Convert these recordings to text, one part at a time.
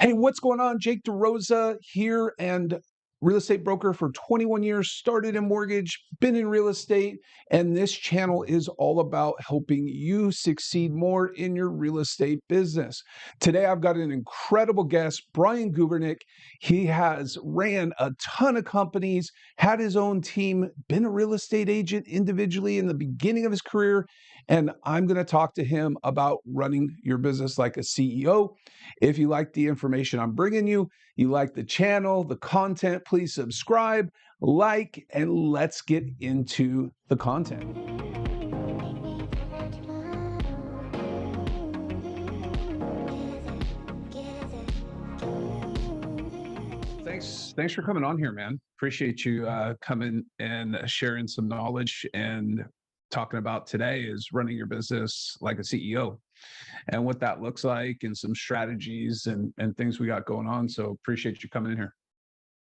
Hey, what's going on? Jake DaRosa here, and real estate broker for 21 years, started in mortgage, been in real estate, and this channel is all about helping you succeed more in your real estate business. Today, I've got an incredible guest, Brian Gubernick. He has ran a ton of companies, had his own team, been a real estate agent individually in the beginning of his career, and I'm going to talk to him about running your business like a CEO. If you like the information I'm bringing you, you like the channel, the content, please subscribe, like, and let's get into the content. Thanks for coming on here, man. Appreciate you coming and sharing some knowledge and talking about today is running your business like a CEO and what that looks like and some strategies and things we got going on. So appreciate you coming in here.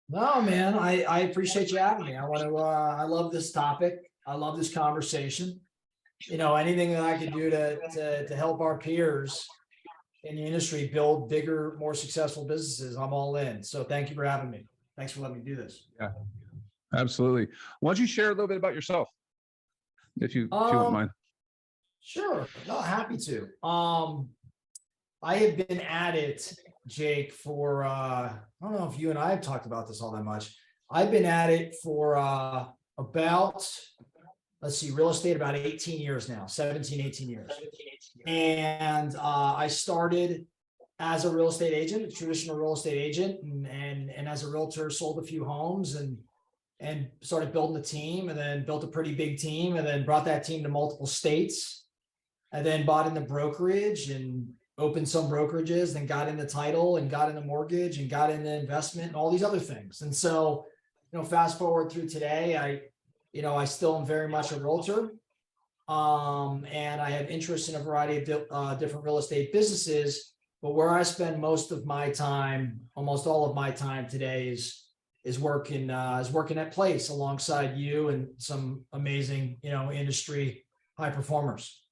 No, man, I appreciate you having me. I love this topic. I love this conversation. Anything that I could do to help our peers in the industry build bigger, more successful businesses, I'm all in. So thank you for having me. Thanks for letting me do this. Yeah, absolutely. Why don't you share a little bit about yourself, if you wouldn't mind? Sure. No, happy to. I have been at it, Jake, for I don't know if you and I have talked about this all that much. I've been at it for about, let's see, real estate about 18 years now, 17, 18 years. And I started as a real estate agent, a traditional real estate agent, and as a realtor, sold a few homes and started building a team, and then built a pretty big team, and then brought that team to multiple states, and then bought into brokerage and opened some brokerages, then got into title and got into mortgage and got into investment and all these other things. And so, fast forward through today, I still am very much a realtor. And I have interest in a variety of different real estate businesses, but where I spend most of my time, almost all of my time today is working at Place alongside you and some amazing, industry high performers.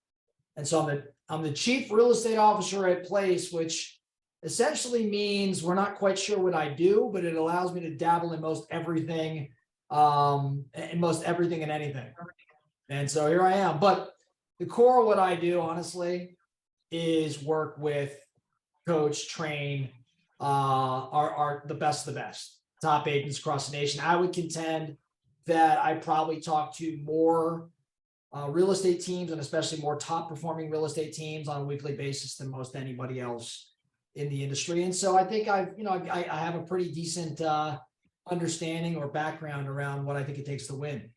And so I'm the chief real estate officer at Place, which essentially means we're not quite sure what I do, but it allows me to dabble in most everything and anything. And so here I am. But the core of what I do, honestly, is work with, coach, train are the best of the best top agents across the nation. I would contend that I probably talk to more real estate teams, and especially more top performing real estate teams, on a weekly basis than most anybody else in the industry. And so I think I have a pretty decent understanding or background around what I think it takes to win.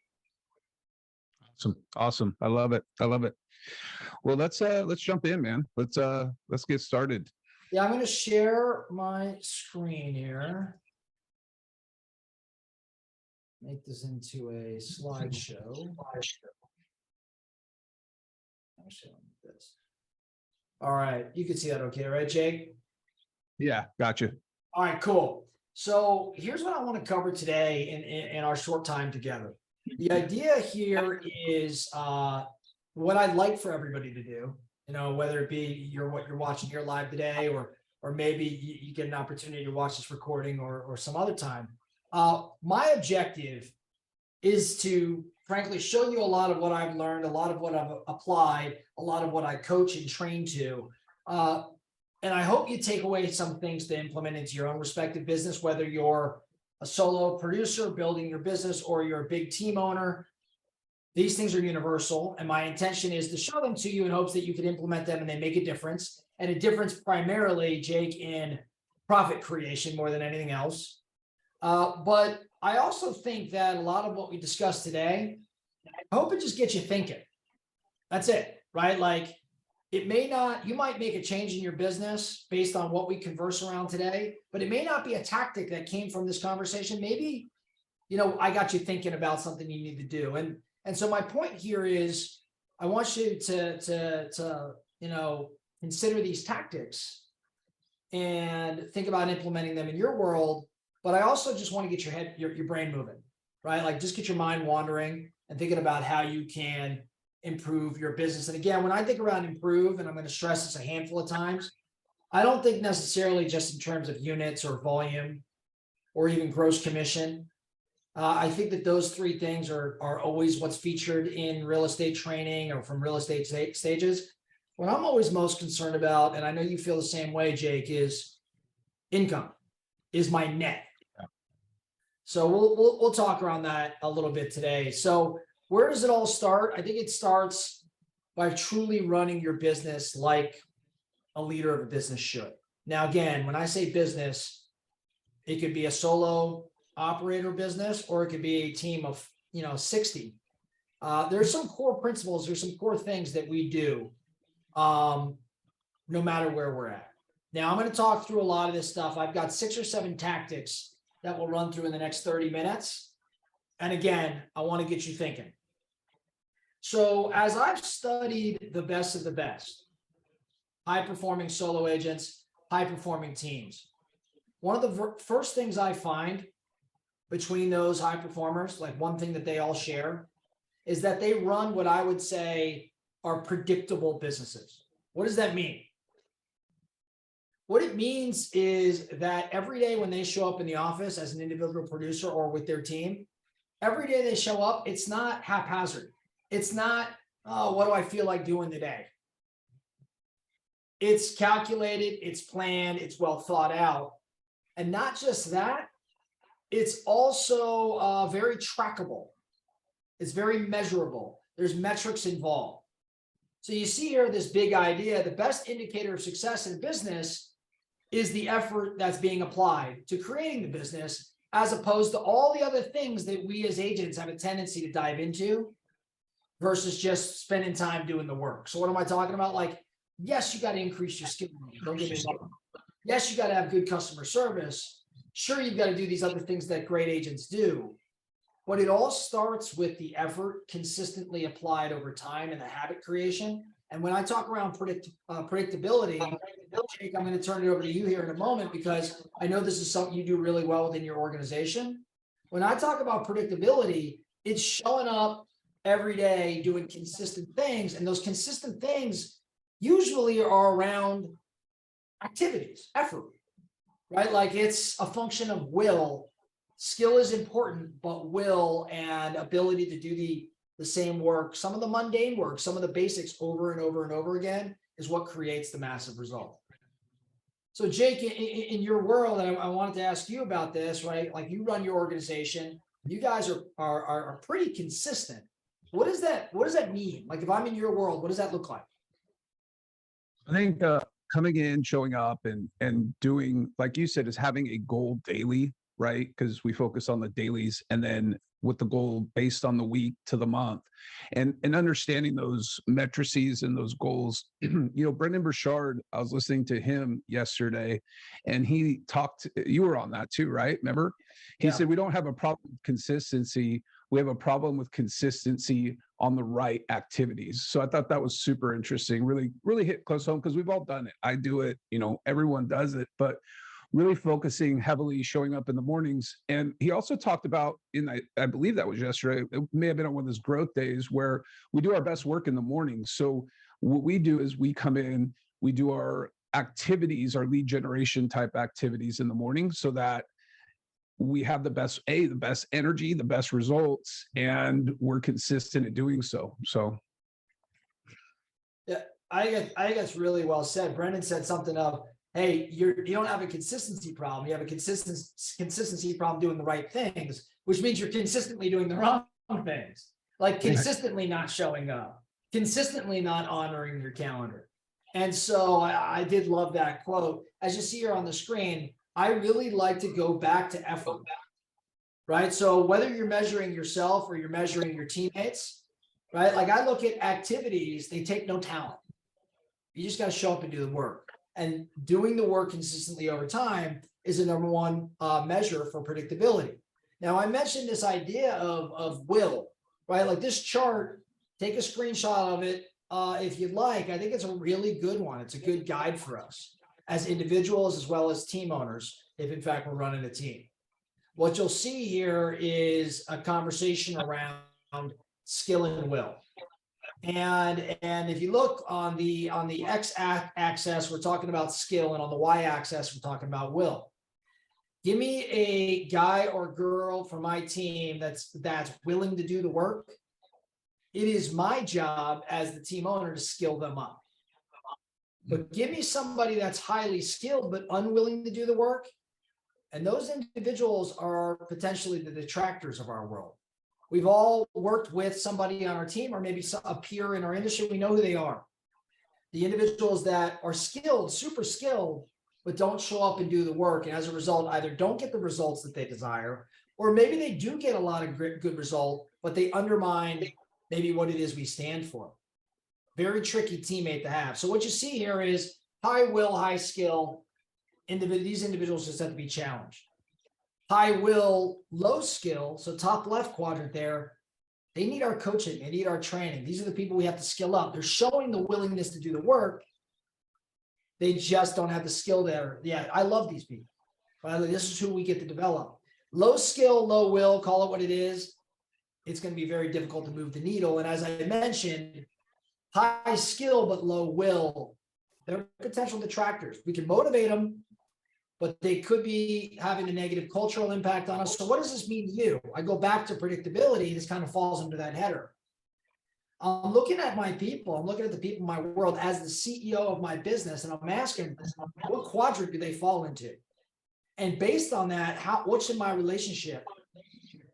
Awesome. I love it. Well, let's jump in, man. Let's get started. Yeah, I'm going to share my screen here. Make this into a slideshow. All right, you can see that okay, right, Jake? Yeah, gotcha. All right, cool. So here's what I want to cover today in our short time together. The idea here is what I'd like for everybody to do, whether it be what you're watching here live today, or maybe you get an opportunity to watch this recording or some other time. My objective is to frankly show you a lot of what I've learned, a lot of what I've applied, a lot of what I coach and train to. And I hope you take away some things to implement into your own respective business, whether you're a solo producer building your business or you're a big team owner. These things are universal. And my intention is to show them to you in hopes that you can implement them and they make a difference. And a difference primarily, Jake, in profit creation more than anything else. But I also think that a lot of what we discussed today, I hope it just gets you thinking. That's it, right? Like, you might make a change in your business based on what we converse around today, but it may not be a tactic that came from this conversation. Maybe, I got you thinking about something you need to do. And so my point here is I want you to consider these tactics and think about implementing them in your world. But I also just want to get your brain moving, right? Like, just get your mind wandering and thinking about how you can improve your business. And again, when I think around improve, and I'm going to stress this a handful of times, I don't think necessarily just in terms of units or volume or even gross commission. I think that those three things are always what's featured in real estate training or from real estate stages. What I'm always most concerned about, and I know you feel the same way, Jake, is income, is my net. So we'll talk around that a little bit today. So where does it all start? I think it starts by truly running your business like a leader of a business should. Now, again, when I say business, it could be a solo operator business, or it could be a team of 60. There's some core principles, there's some core things that we do, no matter where we're at. Now, I'm going to talk through a lot of this stuff. I've got 6 or 7 tactics that we'll run through in the next 30 minutes. And again, I want to get you thinking. So as I've studied the best of the best, high-performing solo agents, high-performing teams, one of the first things I find between those high performers, like one thing that they all share, is that they run what I would say are predictable businesses. What does that mean? What it means is that every day when they show up in the office as an individual producer or with their team, every day they show up, it's not haphazard. It's not, oh, what do I feel like doing today? It's calculated, it's planned, it's well thought out. And not just that, it's also very trackable. It's very measurable. There's metrics involved. So you see here this big idea, the best indicator of success in business is the effort that's being applied to creating the business, as opposed to all the other things that we as agents have a tendency to dive into versus just spending time doing the work. So what am I talking about? Like, yes, you got to increase your skill. Don't get me wrong. Yes, you got to have good customer service. Sure, you've got to do these other things that great agents do. But it all starts with the effort consistently applied over time and the habit creation. And when I talk around predictability, Jake, I'm going to turn it over to you here in a moment, because I know this is something you do really well within your organization. When I talk about predictability, it's showing up every day doing consistent things. And those consistent things usually are around activities, effort, right? Like it's a function of will. Skill is important, but will and ability to do the same work, some of the mundane work, some of the basics over and over and over again is what creates the massive result. So Jake, in your world, and I wanted to ask you about this, right? Like you run your organization, you guys are pretty consistent. What does that mean? Like if I'm in your world, what does that look like? I think coming in, showing up, and doing, like you said, is having a goal daily, right? Because we focus on the dailies, and then with the goal based on the week to the month, and understanding those matrices and those goals. Brendan Burchard, I was listening to him yesterday, and he talked. You were on that too, right? Remember? He said we don't have a problem with consistency. We have a problem with consistency on the right activities. So I thought that was super interesting. Really, really hit close home, because we've all done it. I do it. Everyone does it, but really focusing heavily, showing up in the mornings. And he also talked about, I believe that was yesterday, it may have been on one of his growth days, where we do our best work in the morning. So what we do is we come in, we do our activities, our lead generation type activities in the morning, so that we have the best energy, the best results, and we're consistent at doing so. So yeah, I think that's really well said. Brendan said something of, hey, you don't have a consistency problem. You have a consistency problem doing the right things, which means you're consistently doing the wrong things, like consistently not showing up, consistently not honoring your calendar. And so I did love that quote. As you see here on the screen, I really like to go back to effort, right? So whether you're measuring yourself or you're measuring your teammates, right? Like I look at activities, they take no talent. You just got to show up and do the work. And doing the work consistently over time is the number one measure for predictability. Now, I mentioned this idea of will, right? Like this chart, take a screenshot of it if you'd like. I think it's a really good one. It's a good guide for us as individuals as well as team owners, if in fact we're running a team. What you'll see here is a conversation around skill and will. And if you look on the x-axis, we're talking about skill, and on the y-axis, we're talking about will. Give me a guy or girl from my team that's willing to do the work. It is my job as the team owner to skill them up. But give me somebody that's highly skilled but unwilling to do the work, and those individuals are potentially the detractors of our world. We've all worked with somebody on our team, or maybe a peer in our industry. We know who they are. The individuals that are skilled, super skilled, but don't show up and do the work. And as a result, either don't get the results that they desire, or maybe they do get a lot of good result, but they undermine maybe what it is we stand for. Very tricky teammate to have. So what you see here is high will, high skill. These individuals just have to be challenged. High will, low skill. So top left quadrant there, they need our coaching. They need our training. These are the people we have to skill up. They're showing the willingness to do the work. They just don't have the skill there. Yeah, I love these people. This is who we get to develop. Low skill, low will, call it what it is. It's going to be very difficult to move the needle. And as I mentioned, high skill but low will, they're potential detractors. We can motivate them, but they could be having a negative cultural impact on us. So what does this mean to you? I go back to predictability. This kind of falls into that header. I'm looking at my people. I'm looking at the people in my world as the CEO of my business, and I'm asking, what quadrant do they fall into? And based on that, what should my relationship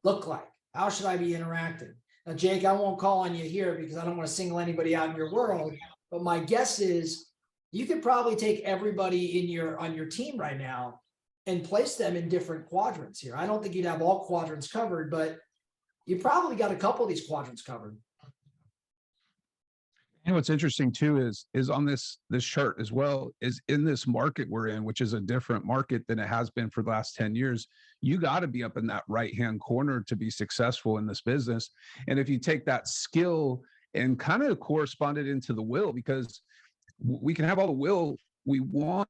look like? How should I be interacting? Now, Jake, I won't call on you here because I don't want to single anybody out in your world, but my guess is you could probably take everybody on your team right now and place them in different quadrants here. I don't think you'd have all quadrants covered, but you probably got a couple of these quadrants covered. You know, what's interesting too is on this chart as well, is in this market we're in, which is a different market than it has been for the last 10 years. You got to be up in that right-hand corner to be successful in this business. And if you take that skill and kind of correspond it into the will, because we can have all the will we want.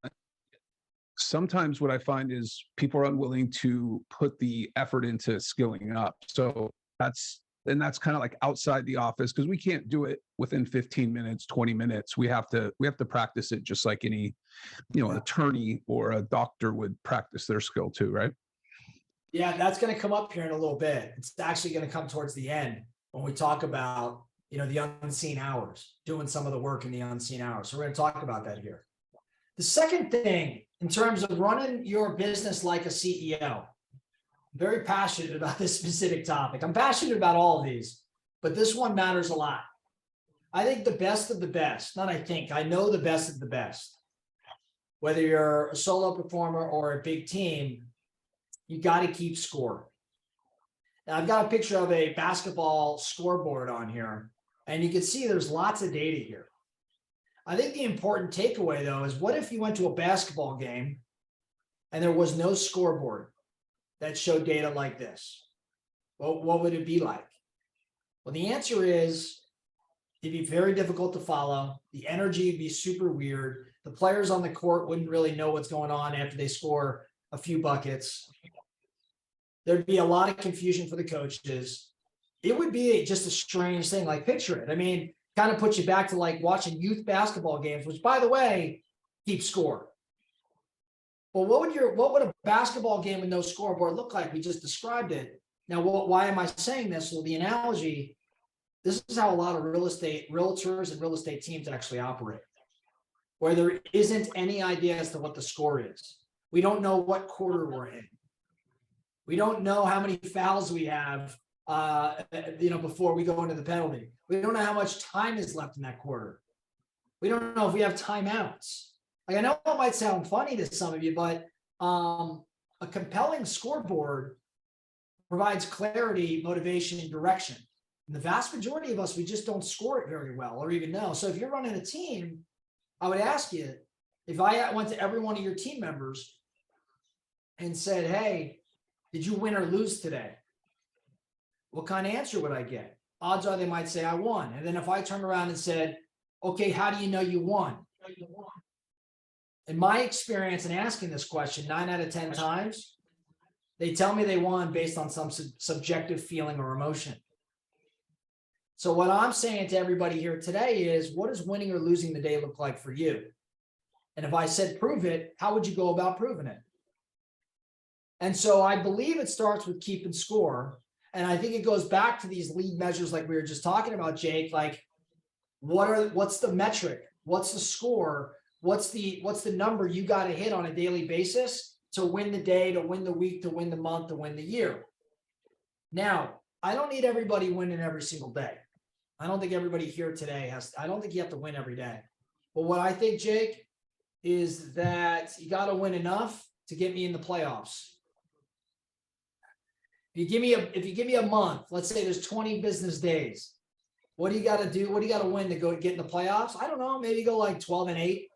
Sometimes what I find is people are unwilling to put the effort into skilling up. So that's kind of like outside the office, because we can't do it within 15 minutes, 20 minutes. We have to practice it just like any, attorney or a doctor would practice their skill too, right? Yeah, that's going to come up here in a little bit. It's actually going to come towards the end when we talk about, the unseen hours, doing some of the work in the unseen hours. So we're going to talk about that here. The second thing, in terms of running your business like a CEO, I'm very passionate about this specific topic. I'm passionate about all of these, but this one matters a lot. I think the best of the best, I know the best of the best. Whether you're a solo performer or a big team, you got to keep score. Now, I've got a picture of a basketball scoreboard on here, and you can see there's lots of data here. I think the important takeaway, though, is what if you went to a basketball game and there was no scoreboard that showed data like this? Well, what would it be like? Well, the answer is it'd be very difficult to follow. The energy would be super weird. The players on the court wouldn't really know what's going on after they score a few buckets. There'd be a lot of confusion for the coaches. It would be just a strange thing. Like, picture it. I mean, kind of puts you back to like watching youth basketball games, which, by the way, keep score. Well, what would a basketball game with no scoreboard look like? We just described it. Now, why am I saying this? Well, the analogy, this is how a lot of realtors and real estate teams actually operate, where there isn't any idea as to what the score is. We don't know what quarter we're in. We don't know how many fouls we have, before we go into the penalty. We don't know how much time is left in that quarter. We don't know if we have timeouts. Like, I know it might sound funny to some of you, but a compelling scoreboard provides clarity, motivation, and direction. And the vast majority of us, we just don't score it very well or even know. So if you're running a team, I would ask you, if I went to every one of your team members and said, hey, did you win or lose today? What kind of answer would I get? Odds are they might say I won. And then if I turned around and said, okay, how do you know you won? In my experience in asking this question 9 out of 10 times, they tell me they won based on some subjective feeling or emotion. So what I'm saying to everybody here today is, what does winning or losing the day look like for you? And if I said prove it, how would you go about proving it? And so I believe it starts with keeping score. And I think it goes back to these lead measures like we were just talking about, Jake. Like, what's the metric? What's the score? What's the number you got to hit on a daily basis to win the day, to win the week, to win the month, to win the year? Now, I don't need everybody winning every single day. I don't think everybody here today I don't think you have to win every day. But what I think, Jake, is that you got to win enough to get me in the playoffs. If you give me a month, let's say there's 20 business days. What do you got to do? What do you got to win to go get in the playoffs? I don't know. Maybe go like 12-8,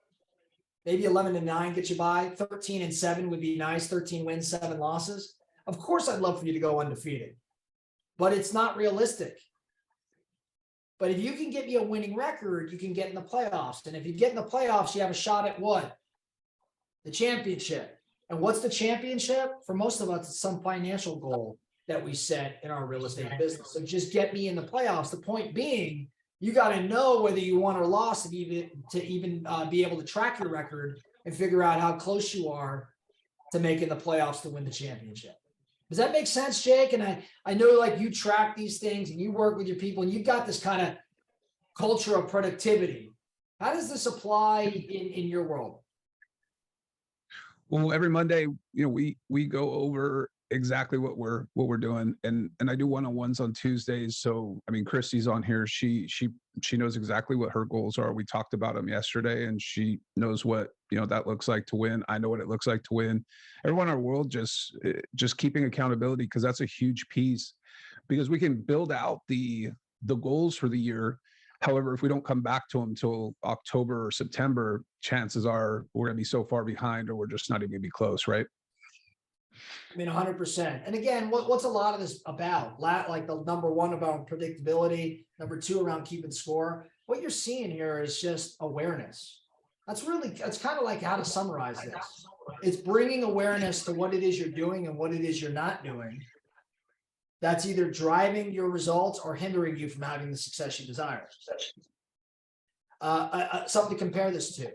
maybe 11-9 get you by. 13-7 would be nice. 13 wins, 7 losses. Of course, I'd love for you to go undefeated, but it's not realistic. But if you can get me a winning record, you can get in the playoffs. And if you get in the playoffs, you have a shot at what? The championship. And what's the championship? For most of us, it's some financial goal that we set in our real estate business. So just get me in the playoffs. The point being, you got to know whether you won or lost to even be able to track your record and figure out how close you are to making the playoffs to win the championship. Does that make sense, Jake? And I know like you track these things and you work with your people and you've got this kind of culture of productivity. How does this apply in your world? Well, every Monday, we go over exactly what we're doing, and I do one-on-ones on Tuesdays. So I mean, Christy's on here. She knows exactly what her goals are. We talked about them yesterday, and she knows what that looks like to win. I know what it looks like to win. Everyone in our world just keeping accountability, because that's a huge piece, because we can build out the goals for the year. However, if we don't come back to them till October or September, chances are we're going to be so far behind, or we're just not even going to be close, right? I mean, 100%. And again, what's a lot of this about? Like the number one about predictability, number two around keeping score. What you're seeing here is just awareness. That's kind of like how to summarize this. It's bringing awareness to what it is you're doing and what it is you're not doing. That's either driving your results or hindering you from having the success you desire. Something to compare this to.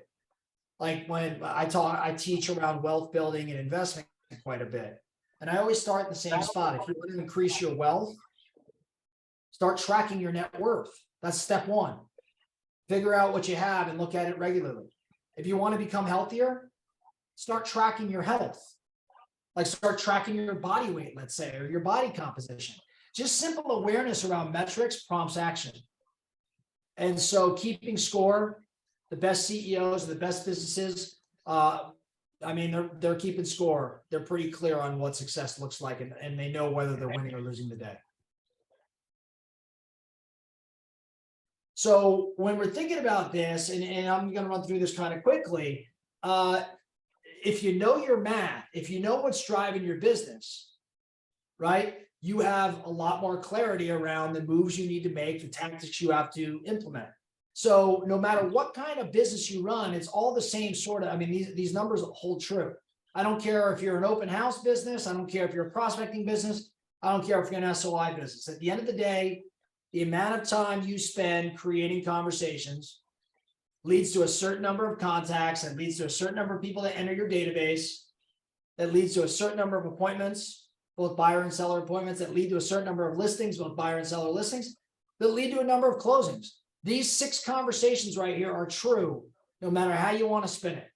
Like when I teach around wealth building and investment quite a bit. And I always start in the same spot. If you want to increase your wealth, start tracking your net worth. That's step one. Figure out what you have and look at it regularly. If you want to become healthier, start tracking your health. Like start tracking your body weight, let's say, or your body composition. Just simple awareness around metrics prompts action. And so keeping score, the best CEOs, the best businesses, I mean, they're keeping score. They're pretty clear on what success looks like, and they know whether they're winning or losing the day. So when we're thinking about this, and I'm going to run through this kind of quickly, if you know your math, if you know what's driving your business, right, you have a lot more clarity around the moves you need to make, the tactics you have to implement. So no matter what kind of business you run, it's all the same sort of, I mean, these numbers hold true. I don't care if you're an open house business. I don't care if you're a prospecting business. I don't care if you're an SOI business. At the end of the day, the amount of time you spend creating conversations leads to a certain number of contacts, and leads to a certain number of people that enter your database, that leads to a certain number of appointments, both buyer and seller appointments, that lead to a certain number of listings, both buyer and seller listings, that lead to a number of closings. These 6 conversations right here are true, no matter how you want to spin it.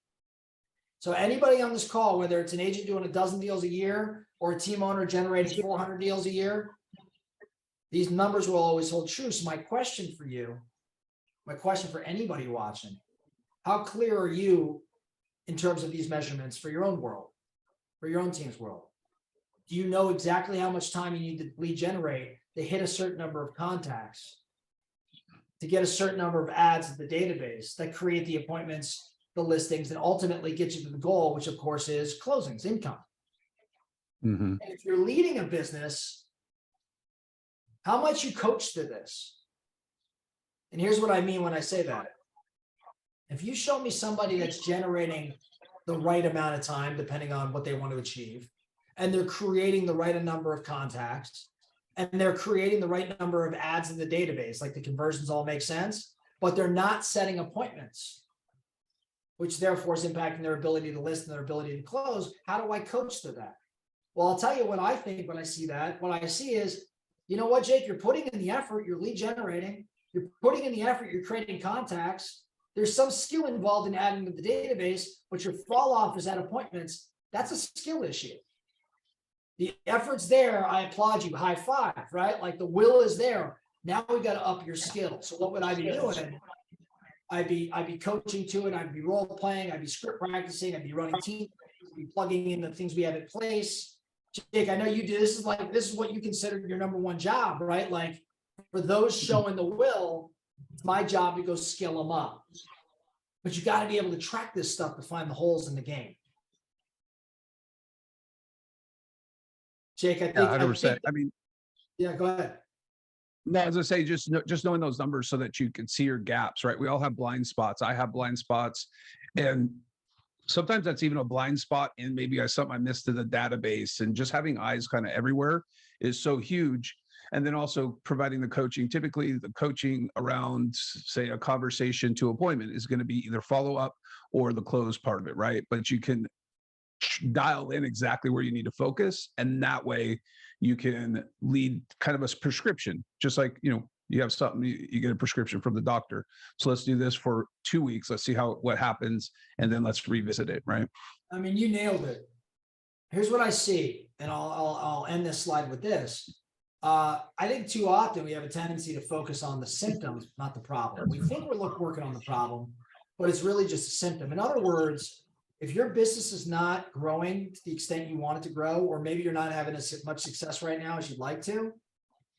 So anybody on this call, whether it's an agent doing a dozen deals a year or a team owner generating 400 deals a year, these numbers will always hold true. So my question for you, my question for anybody watching, how clear are you in terms of these measurements for your own world, for your own team's world? Do you know exactly how much time you need to lead generate to hit a certain number of contacts, to get a certain number of ads in the database that create the appointments, the listings, and ultimately get you to the goal, which of course is closings, income? Mm-hmm. And if you're leading a business, how much you coach to this? And here's what I mean when I say that. If you show me somebody that's generating the right amount of time, depending on what they want to achieve, and they're creating the right number of contacts, and they're creating the right number of ads in the database, like the conversions all make sense, but they're not setting appointments, which therefore is impacting their ability to list and their ability to close. How do I coach to that? Well, I'll tell you what I think when I see that. What I see is, you know what, Jake, you're putting in the effort, you're lead generating, you're putting in the effort, you're creating contacts. There's some skill involved in adding to the database, but your fall off is at appointments. That's a skill issue. The effort's there. I applaud you. High five, right? Like the will is there. Now we got to up your skill. So what would I be doing? I'd be coaching to it. I'd be role playing. I'd be script practicing. I'd be running teams. I'd be plugging in the things we have in place. Jake, I know you do. This is what you consider your number one job, right? Like for those showing the will, it's my job to go skill them up. But you got to be able to track this stuff to find the holes in the game. Jake, I think. Yeah, 100%. I mean, yeah, go ahead. No, as I say, just knowing those numbers so that you can see your gaps, right? We all have blind spots. I have blind spots, and sometimes that's even a blind spot in maybe something I missed in the database. And just having eyes kind of everywhere is so huge. And then also providing the coaching. Typically, the coaching around, say, a conversation to appointment is going to be either follow up or the close part of it, right? But you can dial in exactly where you need to focus, and that way you can lead kind of a prescription. Just like, you have something, you get a prescription from the doctor, so let's do this for 2 weeks, let's see what happens, and then let's revisit it, right? I mean, you nailed it. Here's what I see, and I'll end this slide with this. I think too often we have a tendency to focus on the symptoms, not the problem. We think we're working on the problem, but it's really just a symptom. In other words, if your business is not growing to the extent you want it to grow, or maybe you're not having as much success right now as you'd like to,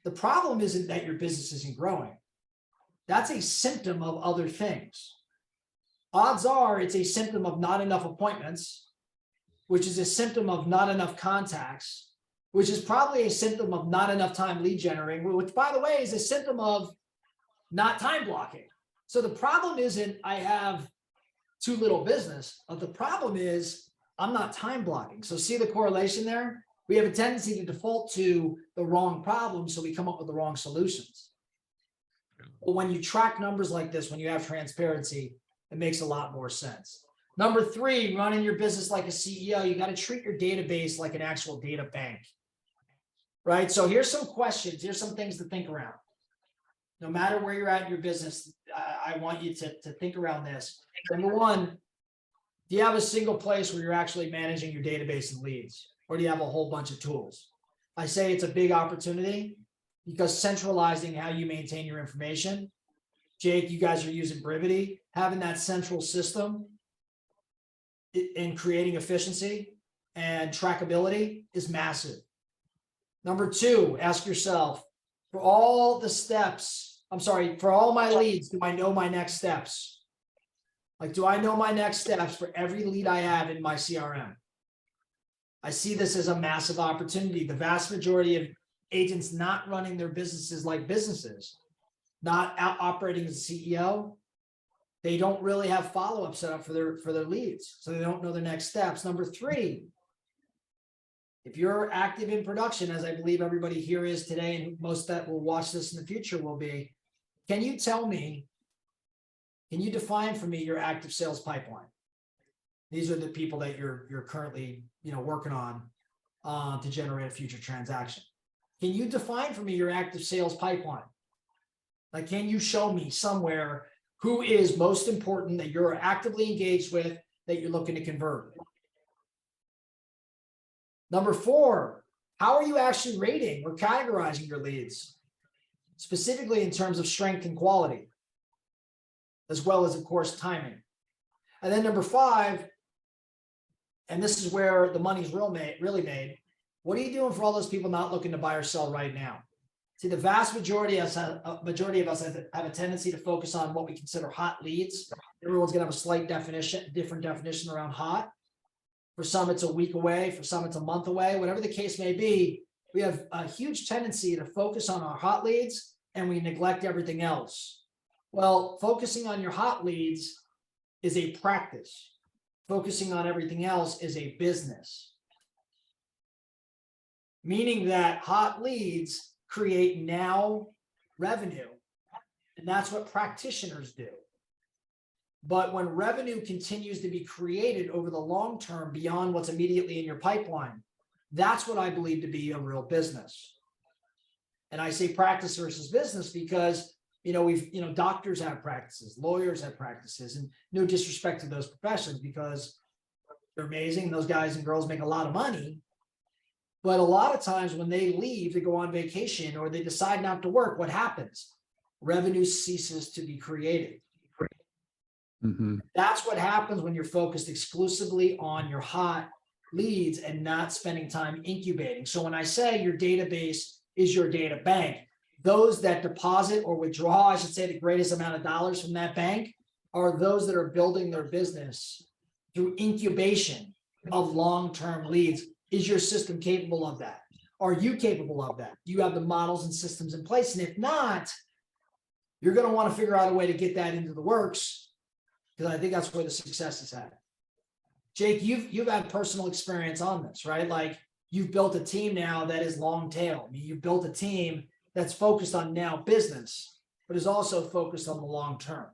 the problem isn't that your business isn't growing. That's a symptom of other things. Odds are it's a symptom of not enough appointments, which is a symptom of not enough contacts, which is probably a symptom of not enough time lead generating, which, by the way, is a symptom of not time blocking. So the problem isn't I have too little business. The problem is I'm not time blocking. So see the correlation there? We have a tendency to default to the wrong problem, so we come up with the wrong solutions. But when you track numbers like this, when you have transparency, it makes a lot more sense. Number 3, running your business like a CEO, you got to treat your database like an actual data bank, right? So here's some questions. Here's some things to think around. No matter where you're at in your business, I want you to think around this. Number 1, do you have a single place where you're actually managing your database and leads? Or do you have a whole bunch of tools? I say it's a big opportunity because centralizing how you maintain your information. Jake, you guys are using Brevity. Having that central system in creating efficiency and trackability is massive. Number 2, ask yourself, for all my leads, do I know my next steps? Like, do I know my next steps for every lead I have in my CRM? I see this as a massive opportunity. The vast majority of agents not running their businesses like businesses, not out operating as a CEO, they don't really have follow-up set up for their leads. So they don't know their next steps. Number 3, if you're active in production, as I believe everybody here is today, and most that will watch this in the future will be, can you define for me your active sales pipeline? These are the people that you're currently working on to generate a future transaction. Can you define for me your active sales pipeline? Like, can you show me somewhere who is most important that you're actively engaged with that you're looking to convert? Number 4, how are you actually rating or categorizing your leads, specifically in terms of strength and quality, as well as, of course, timing? And then number 5, and this is where the money's really made, what are you doing for all those people not looking to buy or sell right now? See, the vast majority of us have a tendency to focus on what we consider hot leads. Everyone's going to have a slight different definition around hot. For some, it's a week away. For some, it's a month away. Whatever the case may be, we have a huge tendency to focus on our hot leads and we neglect everything else. Well, focusing on your hot leads is a practice. Focusing on everything else is a business. Meaning that hot leads create now revenue. And that's what practitioners do. But when revenue continues to be created over the long term beyond what's immediately in your pipeline, that's what I believe to be a real business. And I say practice versus business because, doctors have practices, lawyers have practices, and no disrespect to those professions because they're amazing. Those guys and girls make a lot of money. But a lot of times when they leave to go on vacation or they decide not to work, what happens? Revenue ceases to be created. Mm-hmm. That's what happens when you're focused exclusively on your hot leads and not spending time incubating. So when I say your database is your data bank, those that deposit or withdraw, I should say, the greatest amount of dollars from that bank are those that are building their business through incubation of long-term leads. Is your system capable of that? Are you capable of that? Do you have the models and systems in place? And if not, you're going to want to figure out a way to get that into the works, because I think that's where the success is at. Jake, you've had personal experience on this, right? Like you've built a team now that is long tail. I mean, you've built a team that's focused on now business, but is also focused on the long term.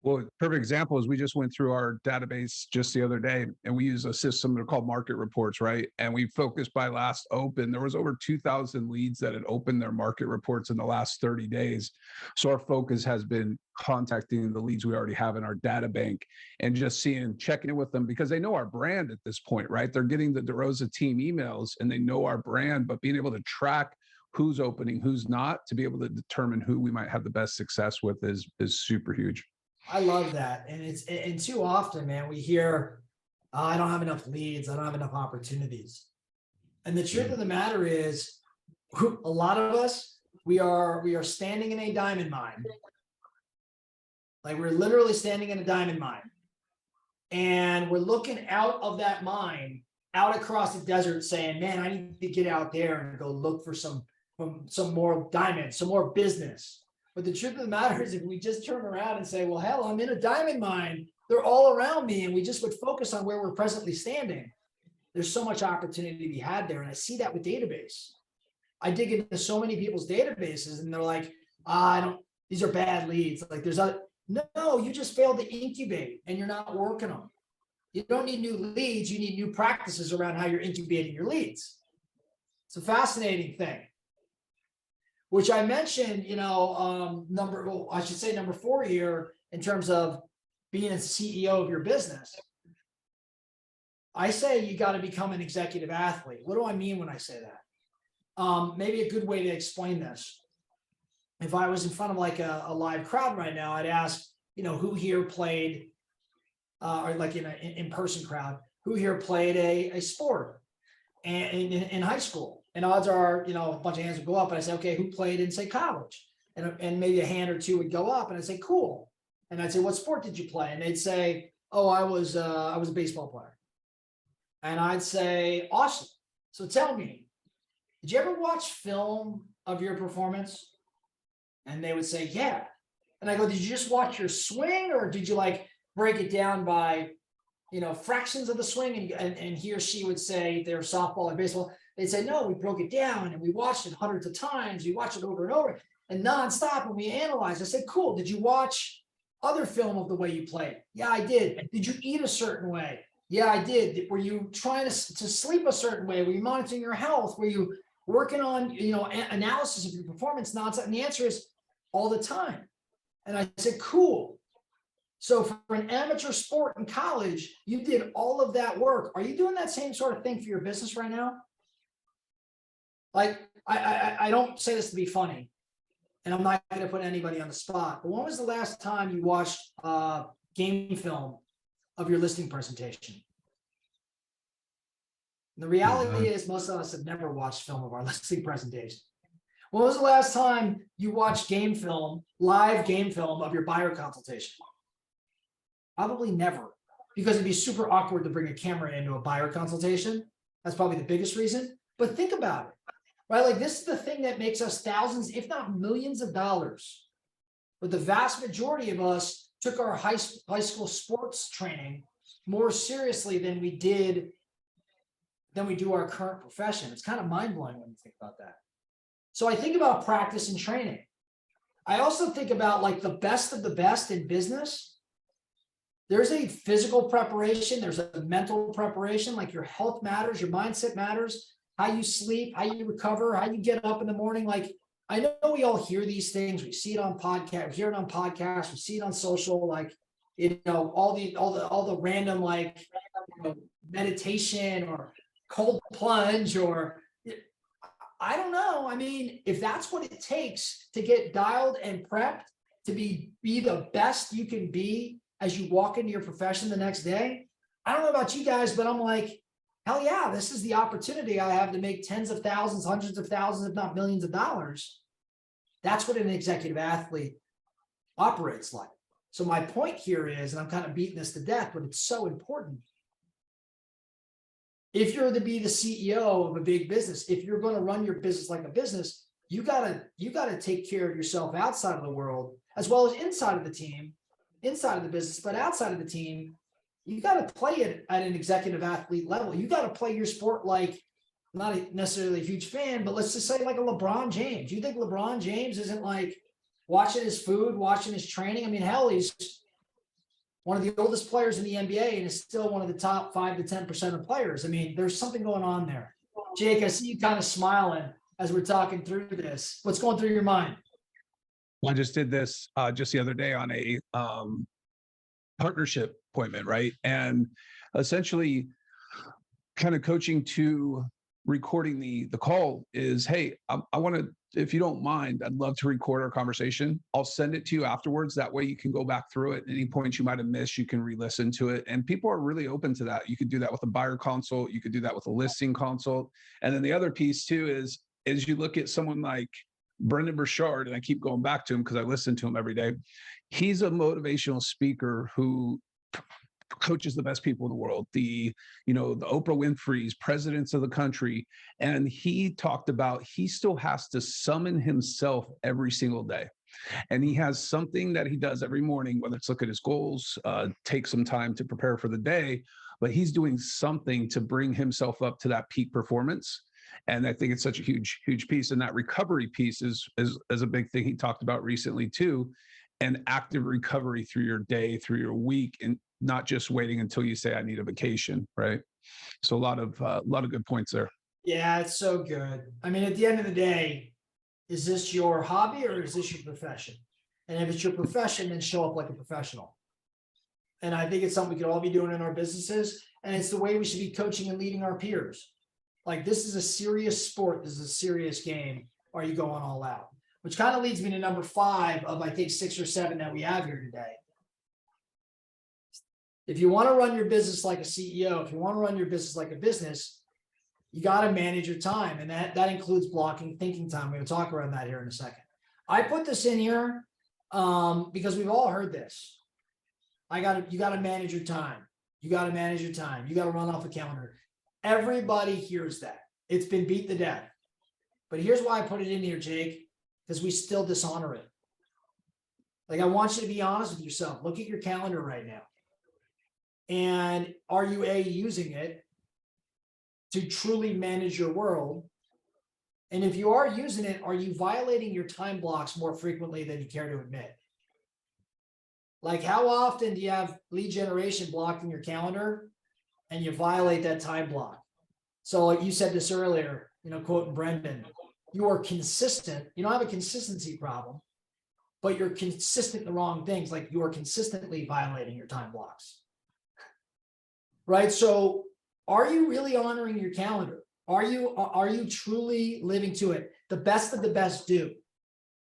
Well, perfect example is we just went through our database just the other day, and we use a system they're called market reports, right? And we focused by last open. There was over 2,000 leads that had opened their market reports in the last 30 days. So our focus has been contacting the leads we already have in our data bank and just checking in with them because they know our brand at this point, right? They're getting the DaRosa team emails and they know our brand, but being able to track who's opening, who's not, to be able to determine who we might have the best success with is super huge. I love that. And too often, man, we hear, oh, I don't have enough leads. I don't have enough opportunities. And the truth of the matter is, a lot of us, we are standing in a diamond mine. Like we're literally standing in a diamond mine. And we're looking out of that mine, out across the desert saying, man, I need to get out there and go look for some more diamonds, some more business. But the truth of the matter is if we just turn around and say, well, hell, I'm in a diamond mine. They're all around me. And we just would focus on where we're presently standing. There's so much opportunity to be had there. And I see that with database. I dig into so many people's databases and they're like, these are bad leads. Like no, you just failed to incubate and you're not working on them. You don't need new leads. You need new practices around how you're incubating your leads. It's a fascinating thing. Which I mentioned, number 4 here in terms of being a CEO of your business. I say you got to become an executive athlete. What do I mean when I say that? Maybe a good way to explain this. If I was in front of like a live crowd right now, I'd ask, who here played, or like in an in-person crowd, who here played a sport in high school? And odds are, a bunch of hands would go up and I say, okay, who played in, say, college? And maybe a hand or two would go up and I'd say, cool. And I'd say, what sport did you play? And they'd say, oh, I was a baseball player. And I'd say, awesome. So tell me, did you ever watch film of your performance? And they would say, yeah. And I go, did you just watch your swing or did you like break it down by, fractions of the swing? And he or she would say they're softball or baseball. They'd say, no, we broke it down and we watched it hundreds of times. We watched it over and over and nonstop and we analyzed. I said, cool. Did you watch other film of the way you played? Yeah, I did. Did you eat a certain way? Yeah, I did. Were you trying to sleep a certain way? Were you monitoring your health? Were you working on, analysis of your performance nonstop? And the answer is all the time. And I said, cool. So for an amateur sport in college, you did all of that work. Are you doing that same sort of thing for your business right now? Like, I don't say this to be funny, and I'm not going to put anybody on the spot, but when was the last time you watched game film of your listing presentation? And the reality is most of us have never watched film of our listing presentation. When was the last time you watched live game film of your buyer consultation? Probably never, because it'd be super awkward to bring a camera into a buyer consultation. That's probably the biggest reason. But think about it, right? Like this is the thing that makes us thousands, if not millions of dollars. But the vast majority of us took our high school sports training more seriously than we do our current profession. It's kind of mind blowing when you think about that. So I think about practice and training. I also think about like the best of the best in business. There's a physical preparation. There's a mental preparation, like your health matters, your mindset matters, how you sleep, how you recover, how you get up in the morning. Like, I know we all hear these things. We see it on podcasts, we hear it on podcasts, we see it on social, like, all the random, like, meditation or cold plunge, or I don't know. I mean, if that's what it takes to get dialed and prepped to be the best you can be as you walk into your profession the next day, I don't know about you guys, but I'm like, hell yeah, this is the opportunity I have to make tens of thousands, hundreds of thousands, if not millions of dollars. That's what an executive athlete operates like. So my point here is, and I'm kind of beating this to death, but it's so important. If you're to be the CEO of a big business, if you're going to run your business like a business, you gotta take care of yourself outside of the world as well as inside of the team, inside of the business, but outside of the team. You got to play it at an executive athlete level. You got to play your sport like, not necessarily a huge fan, but let's just say like a LeBron James. You think LeBron James isn't like watching his food, watching his training? I mean, hell, he's one of the oldest players in the NBA and is still one of the top 5 to 10% of players. I mean, there's something going on there. Jake, I see you kind of smiling as we're talking through this. What's going through your mind? I just did this just the other day on a partnership appointment, right? And essentially kind of coaching to recording the call is, hey, I want to, if you don't mind, I'd love to record our conversation. I'll send it to you afterwards. That way you can go back through it. Any points you might have missed, you can re-listen to it. And people are really open to that. You could do that with a buyer consult. You could do that with a listing consult. And then the other piece too is you look at someone like Brendan Burchard, and I keep going back to him because I listen to him every day. He's a motivational speaker who coaches the best people in the world, the Oprah Winfrey's, presidents of the country. And he talked about, he still has to summon himself every single day. And he has something that he does every morning, whether it's look at his goals, take some time to prepare for the day, but he's doing something to bring himself up to that peak performance. And I think it's such a huge, huge piece. And that recovery piece is a big thing he talked about recently too. And active recovery through your day, through your week, and not just waiting until you say, I need a vacation, right? So a lot of good points there. Yeah, it's so good. I mean, at the end of the day, is this your hobby or is this your profession? And if it's your profession, then show up like a professional. And I think it's something we could all be doing in our businesses. And it's the way we should be coaching and leading our peers. Like, this is a serious sport. This is a serious game. Are you going all out? Which kind of leads me to number 5 of, I think, 6 or 7 that we have here today. If you want to run your business like a CEO, if you want to run your business like a business, you got to manage your time. And that includes blocking thinking time. We're going to talk around that here in a second. I put this in here because we've all heard this. You got to manage your time. You got to manage your time. You got to run off a calendar. Everybody hears that. It's been beat to death. But here's why I put it in here, Jake, because we still dishonor it. Like, I want you to be honest with yourself. Look at your calendar right now. And are you using it to truly manage your world? And if you are using it, are you violating your time blocks more frequently than you care to admit? Like, how often do you have lead generation blocked in your calendar and you violate that time block? So like you said this earlier, quoting Brendan, you are consistent. You don't have a consistency problem, but you're consistent in the wrong things. Like, you are consistently violating your time blocks. Right? So are you really honoring your calendar? Are you truly living to it? The best of the best do.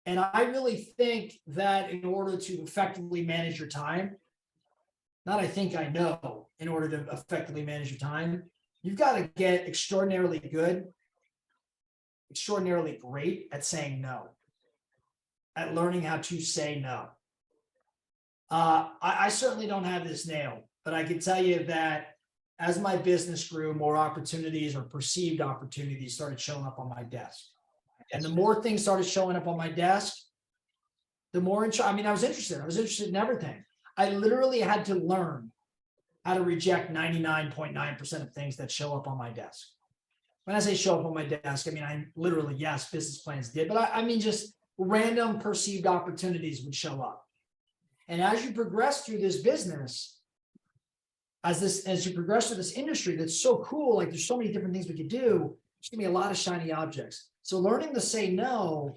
And I really think that in order to effectively manage your time, I know, in order to effectively manage your time, you've got to get extraordinarily good, extraordinarily great at saying no, at learning how to say no. I certainly don't have this nailed, but I can tell you that as my business grew, more opportunities or perceived opportunities started showing up on my desk. And the more things started showing up on my desk, the more I was interested. I was interested in everything. I literally had to learn how to reject 99.9% of things that show up on my desk. when I say show up on my desk, I mean, I literally, yes, business plans did, but I mean, just random perceived opportunities would show up. And as you progress through this business, as you progress through this industry, that's so cool. Like there's so many different things we could do. There's gonna be a lot of shiny objects. So learning to say no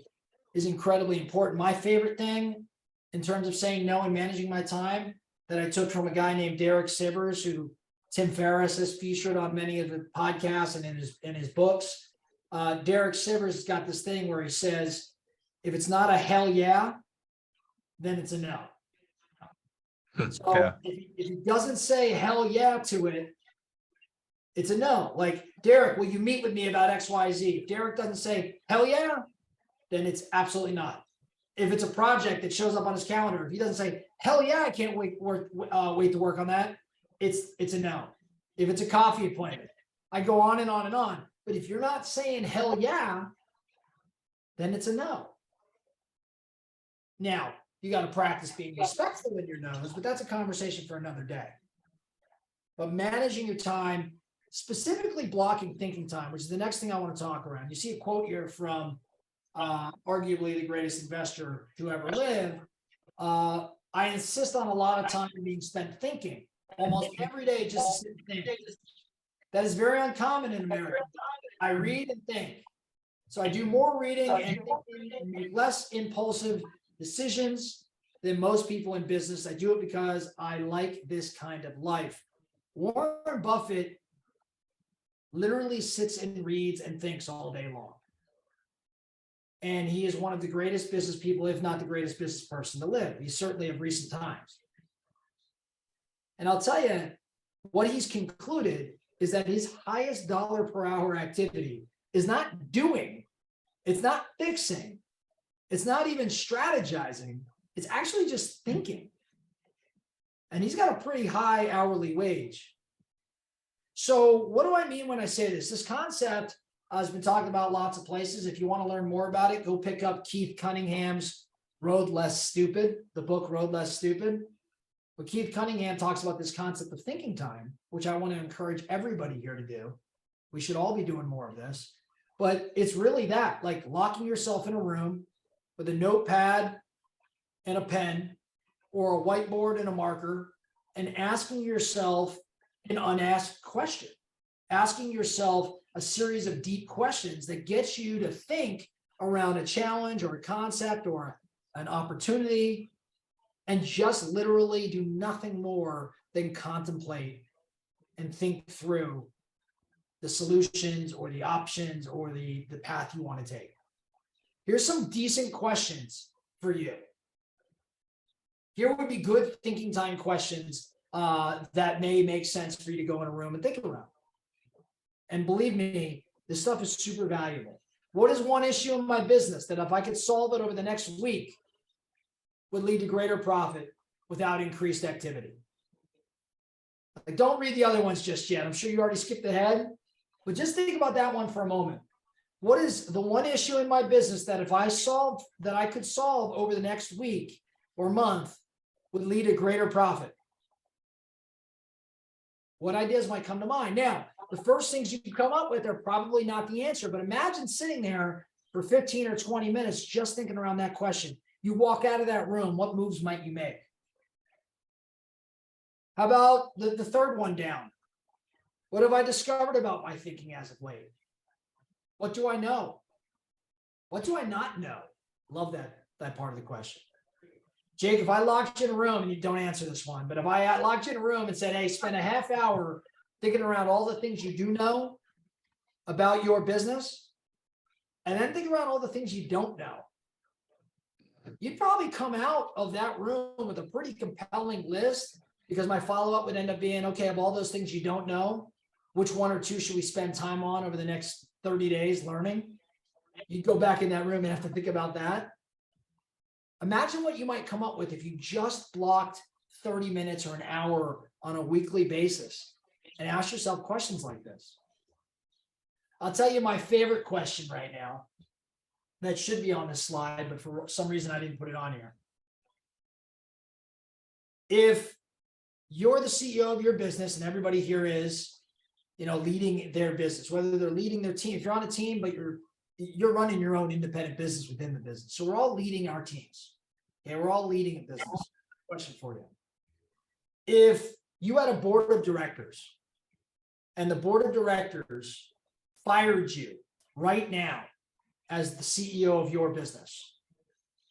is incredibly important. My favorite thing in terms of saying no and managing my time that I took from a guy named Derek Sivers, who Tim Ferriss has featured on many of the podcasts and in his books. Derek Sivers has got this thing where he says, if it's not a hell yeah, then it's a no. So Yeah. if he doesn't say hell yeah to it, it's a no. Like, Derek, will you meet with me about XYZ? If Derek doesn't say hell yeah, then it's absolutely not. If it's a project that shows up on his calendar, if he doesn't say hell yeah, I can't wait to work on that, it's a no. If it's a coffee appointment, I go on and on and on. But if you're not saying hell yeah, then it's a no. Now, you got to practice being respectful in your no's, but that's a conversation for another day. But managing your time, specifically blocking thinking time, which is the next thing I want to talk around. You see a quote here from arguably the greatest investor to ever live. I insist on a lot of time being spent thinking, almost every day, just to sit and think. That is very uncommon in America. I read and think. So I do more reading and thinking and make less impulsive decisions than most people in business. I do it because I like this kind of life. Warren Buffett literally sits and reads and thinks all day long. And he is one of the greatest business people, if not the greatest business person to live. He's certainly of recent times. And I'll tell you, what he's concluded is that his highest dollar per hour activity is not doing, it's not fixing, it's not even strategizing, it's actually just thinking. And he's got a pretty high hourly wage. So what do I mean when I say this? This concept has been talked about lots of places. If you want to learn more about it, go pick up Keith Cunningham's Road Less Stupid, the book Road Less Stupid. But Keith Cunningham talks about this concept of thinking time, which I want to encourage everybody here to do. We should all be doing more of this. But it's really that, like locking yourself in a room with a notepad and a pen or a whiteboard and a marker and asking yourself an unasked question, asking yourself a series of deep questions that gets you to think around a challenge or a concept or an opportunity, and just literally do nothing more than contemplate and think through the solutions or the options or the path you want to take. Here's some decent questions for you. Here would be good thinking time questions that may make sense for you to go in a room and think around. And believe me, this stuff is super valuable. What is one issue in my business that if I could solve it over the next week would lead to greater profit without increased activity? Like, don't read the other ones just yet. I'm sure you already skipped ahead, but just think about that one for a moment. What is the one issue in my business that if I could solve over the next week or month would lead to greater profit? What ideas might come to mind? Now, the first things you come up with are probably not the answer, but imagine sitting there for 15 or 20 minutes just thinking around that question. You walk out of that room, what moves might you make? How about the third one down? What have I discovered about my thinking as of late? What do I know? What do I not know? Love that part of the question. Jake, if I locked you in a room, and you don't answer this one, but if I locked you in a room and said, hey, spend a half hour thinking around all the things you do know about your business, and then think around all the things you don't know, you'd probably come out of that room with a pretty compelling list, because my follow-up would end up being, okay, of all those things you don't know, which one or two should we spend time on over the next 30 days learning? You'd go back in that room and have to think about that. Imagine what you might come up with if you just blocked 30 minutes or an hour on a weekly basis and ask yourself questions like this. I'll tell you my favorite question right now that should be on this slide, but for some reason I didn't put it on here. If you're the CEO of your business, and everybody here is, leading their business, whether they're leading their team. If you're on a team, but you're running your own independent business within the business. So we're all leading our teams. Okay, we're all leading a business. Question for you. If you had a board of directors and the board of directors fired you right now as the CEO of your business,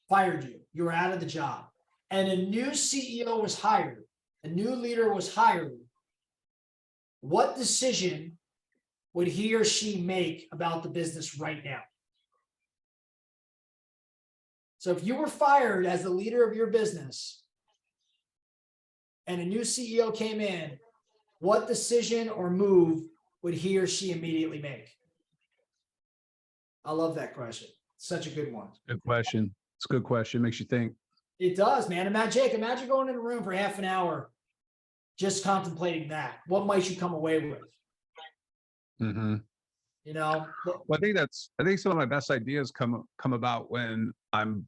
fired you, you were out of the job, and a new CEO was hired, a new leader was hired, what decision would he or she make about the business right now? So if you were fired as the leader of your business and a new CEO came in, what decision or move would he or she immediately make? I love that question. Such a good one. Good question. It's a good question. Makes you think. It does, man. Imagine going in a room for half an hour just contemplating that. What might you come away with? Mm-hmm. Well, I think some of my best ideas come about when I'm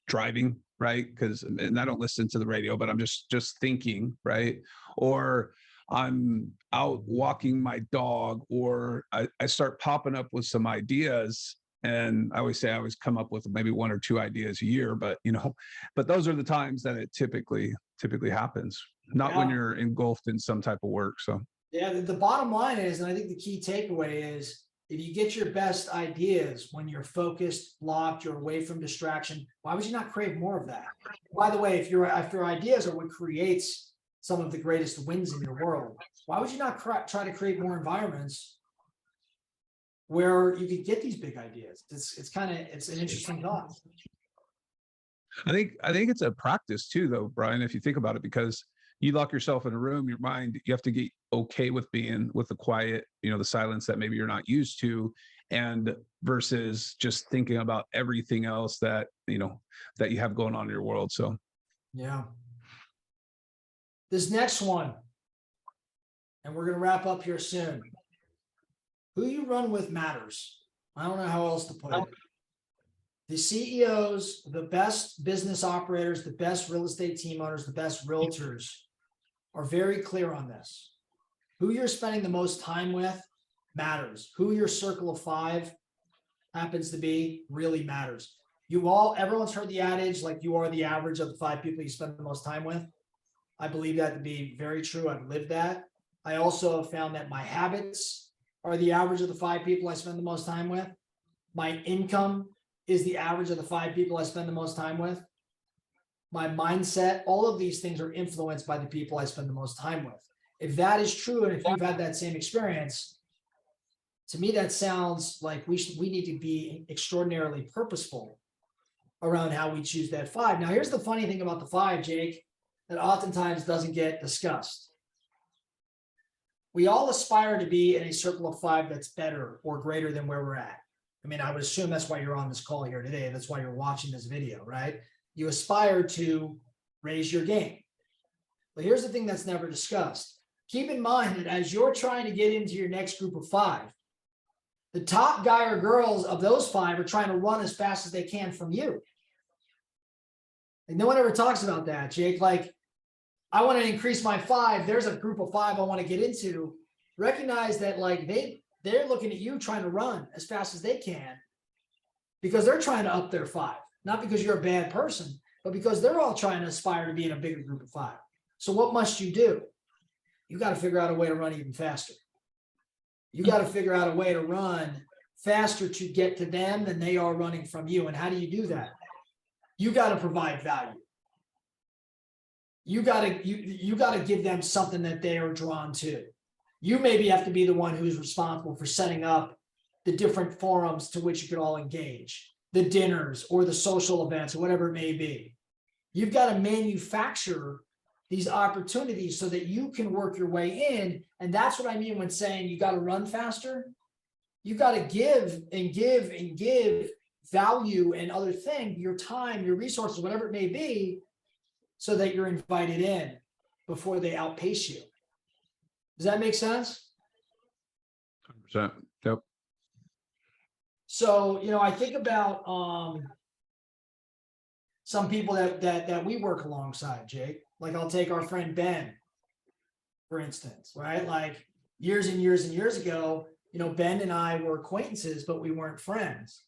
driving, right? And I don't listen to the radio, but I'm just thinking, right? Or I'm out walking my dog, or I start popping up with some ideas. And I always say I always come up with maybe 1 or 2 ideas a year, but those are the times that it typically happens, not when you're engulfed in some type of work. So yeah, the bottom line is, and I think the key takeaway is, if you get your best ideas when you're focused, blocked, you're away from distraction, why would you not crave more of that? By the way, if your ideas are what creates some of the greatest wins in your world, why would you not try to create more environments where you could get these big ideas? It's an interesting thought. I think it's a practice too, though, Brian, if you think about it, because you lock yourself in a room, your mind, you have to get okay with being with the quiet, the silence that maybe you're not used to, and versus just thinking about everything else that that you have going on in your world. So yeah, this next one, and we're going to wrap up here soon. Who you run with matters. I don't know how else to put it. The CEOs, the best business operators, the best real estate team owners, the best realtors are very clear on this. Who you're spending the most time with matters. Who your circle of 5 happens to be really matters. Everyone's heard the adage, like, you are the average of the 5 people you spend the most time with. I believe that to be very true. I've lived that. I also have found that my habits are the average of the 5 people I spend the most time with. My income is the average of the 5 people I spend the most time with. My mindset, all of these things are influenced by the people I spend the most time with. If that is true, and if you've had that same experience, to me, that sounds like we need to be extraordinarily purposeful around how we choose that 5. Now, here's the funny thing about the 5, Jake, that oftentimes doesn't get discussed. We all aspire to be in a circle of 5 that's better or greater than where we're at. I mean, I would assume that's why you're on this call here today. That's why you're watching this video, right? You aspire to raise your game. But here's the thing that's never discussed. Keep in mind that as you're trying to get into your next group of 5, the top guy or girls of those 5 are trying to run as fast as they can from you. And no one ever talks about that, Jake. Like, I want to increase my 5. There's a group of 5 I want to get into. Recognize that, like, they're looking at you trying to run as fast as they can because they're trying to up their 5. Not because you're a bad person, but because they're all trying to aspire to be in a bigger group of 5. So what must you do? You got to figure out a way to run even faster. You got to figure out a way to run faster to get to them than they are running from you. And how do you do that? You got to provide value. You got to give them something that they are drawn to. You maybe have to be the one who's responsible for setting up the different forums to which you could all engage, the dinners or the social events or whatever it may be. You've got to manufacture these opportunities so that you can work your way in. And that's what I mean when saying you got to run faster. You got to give and give and give value and other things, your time, your resources, whatever it may be, so that you're invited in before they outpace you. Does that make sense? 100%. Yep. So, I think about some people that we work alongside, Jake. Like, I'll take our friend Ben, for instance, right? Like, years and years and years ago, Ben and I were acquaintances, but we weren't friends.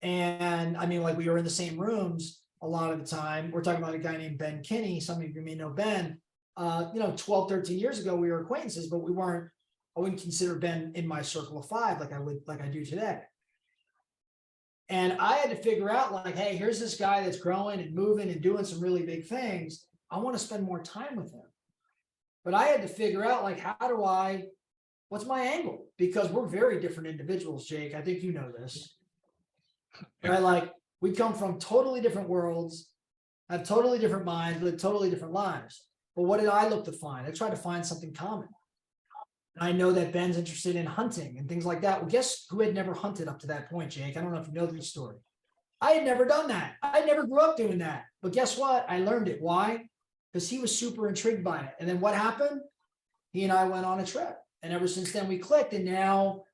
And I mean, like, we were in the same rooms a lot of the time. We're talking about a guy named Ben Kinney. Some of you may know Ben. 12, 13 years ago, we were acquaintances, but I wouldn't consider Ben in my circle of five like I do today. And I had to figure out, like, hey, here's this guy that's growing and moving and doing some really big things. I want to spend more time with him. But I had to figure out, like, what's my angle? Because we're very different individuals, Jake. I think you know this. Right? Like, we come from totally different worlds, have totally different minds, live totally different lives. But what did I look to find? I tried to find something common. And I know that Ben's interested in hunting and things like that. Well, guess who had never hunted up to that point, Jake? I don't know if you know the story. I had never done that. I never grew up doing that. But guess what? I learned it. Why? Because he was super intrigued by it. And then what happened? He and I went on a trip. And ever since then, we clicked. And now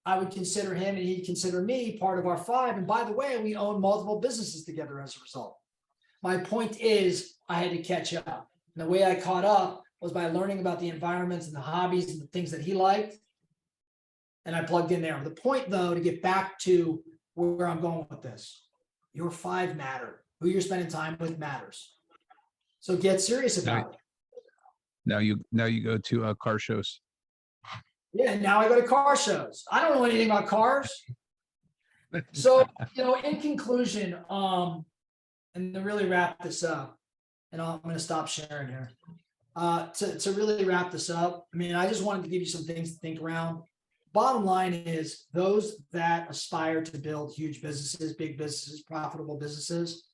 I would consider him and he'd consider me part of our five. And by the way, we own multiple businesses together as a result. My point is, I had to catch up. And the way I caught up was by learning about the environments and the hobbies and the things that he liked. And I plugged in there. The point, though, to get back to where I'm going with this, your five matter. Who you're spending time with matters. So get serious about it. Now you go to car shows. Yeah, now I go to car shows. I don't know anything about cars. So, in conclusion, and to really wrap this up, and I'm going to stop sharing here. To really wrap this up, I mean, I just wanted to give you some things to think around. Bottom line is, those that aspire to build huge businesses, big businesses, profitable businesses,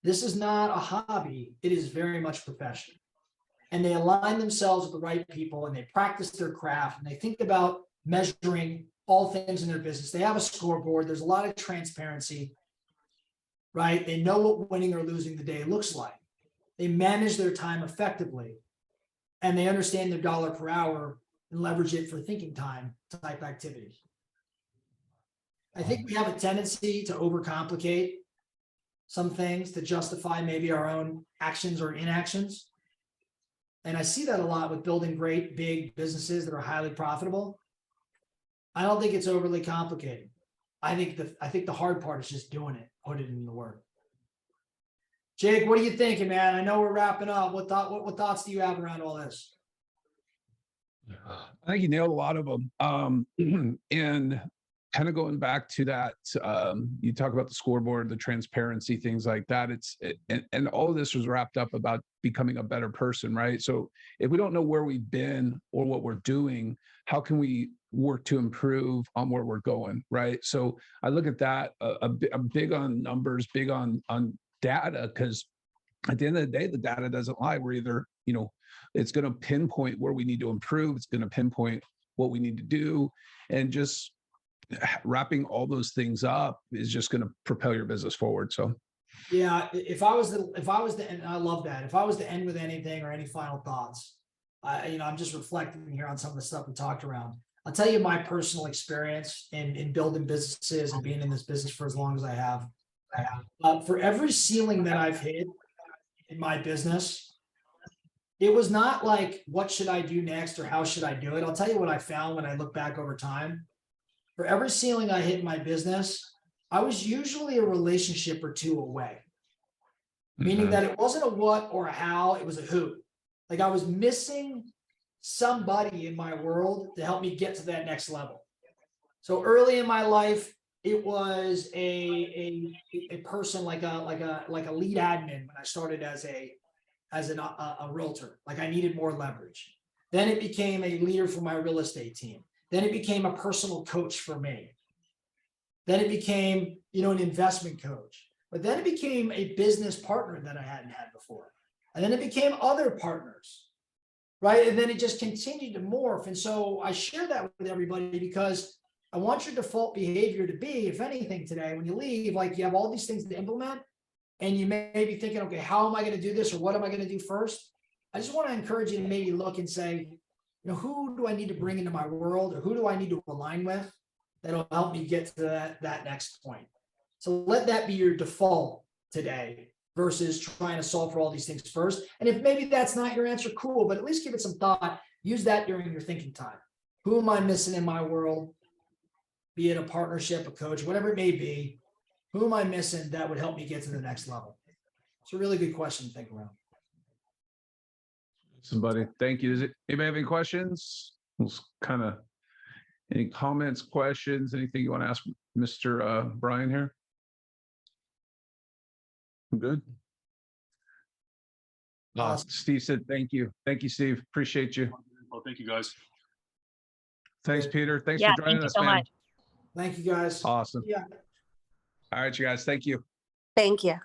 this is not a hobby. It is very much profession. And they align themselves with the right people and they practice their craft and they think about measuring all things in their business. They have a scoreboard. There's a lot of transparency, right? They know what winning or losing the day looks like. They manage their time effectively and they understand their dollar per hour and leverage it for thinking time type activities. I think we have a tendency to overcomplicate some things to justify maybe our own actions or inactions. And I see that a lot with building great big businesses that are highly profitable. I don't think it's overly complicated. I think the hard part is just doing it, put it in the work. Jake, what are you thinking, man? I know we're wrapping up. What thoughts do you have around all this? I think you nailed a lot of them. And kind of going back to that, you talk about the scoreboard, the transparency, things like that. And all of this was wrapped up about becoming a better person, right? So if we don't know where we've been or what we're doing, how can we work to improve on where we're going, right? So I look at that. I'm big on numbers, big on data, because at the end of the day, the data doesn't lie. We're either, it's going to pinpoint where we need to improve. It's going to pinpoint what we need to do, and just wrapping all those things up is just going to propel your business forward. So yeah, if I was the, and I love that. If I was to end with anything or any final thoughts, I'm just reflecting here on some of the stuff we talked around. I'll tell you my personal experience in building businesses and being in this business for as long as I have. For every ceiling that I've hit in my business, it was not like, what should I do next or how should I do it? I'll tell you what I found when I look back over time. For every ceiling I hit in my business, I was usually a relationship or two away, meaning that it wasn't a what or a how, it was a who. Like, I was missing somebody in my world to help me get to that next level. So early in my life, it was a person like a lead admin when I started as a realtor. Like, I needed more leverage. Then it became a leader for my real estate team. Then it became a personal coach for me. Then it became, an investment coach. But then it became a business partner that I hadn't had before. And then it became other partners, right? And then it just continued to morph. And so I share that with everybody because I want your default behavior to be, if anything today, when you leave, like, you have all these things to implement and you may be thinking, okay, how am I going to do this? Or what am I going to do first? I just want to encourage you to maybe look and say, who do I need to bring into my world, or who do I need to align with that'll help me get to that next point? So let that be your default today versus trying to solve for all these things first. And if maybe that's not your answer, cool, but at least give it some thought. use that during your thinking time. Who am I missing in my world? Be it a partnership, a coach, whatever it may be. Who am I missing that would help me get to the next level? It's a really good question to think around. Somebody, thank you. Anybody have any questions? Kind of any comments, questions, anything you want to ask Mr. Brian here? I'm good. Awesome. Steve said, thank you. Thank you, Steve. Appreciate you. Well, thank you guys. Thanks, Peter. Thanks Yeah, for joining thank you us, so man. much. Thank you guys. Awesome. Yeah. All right, you guys. Thank you. Thank you.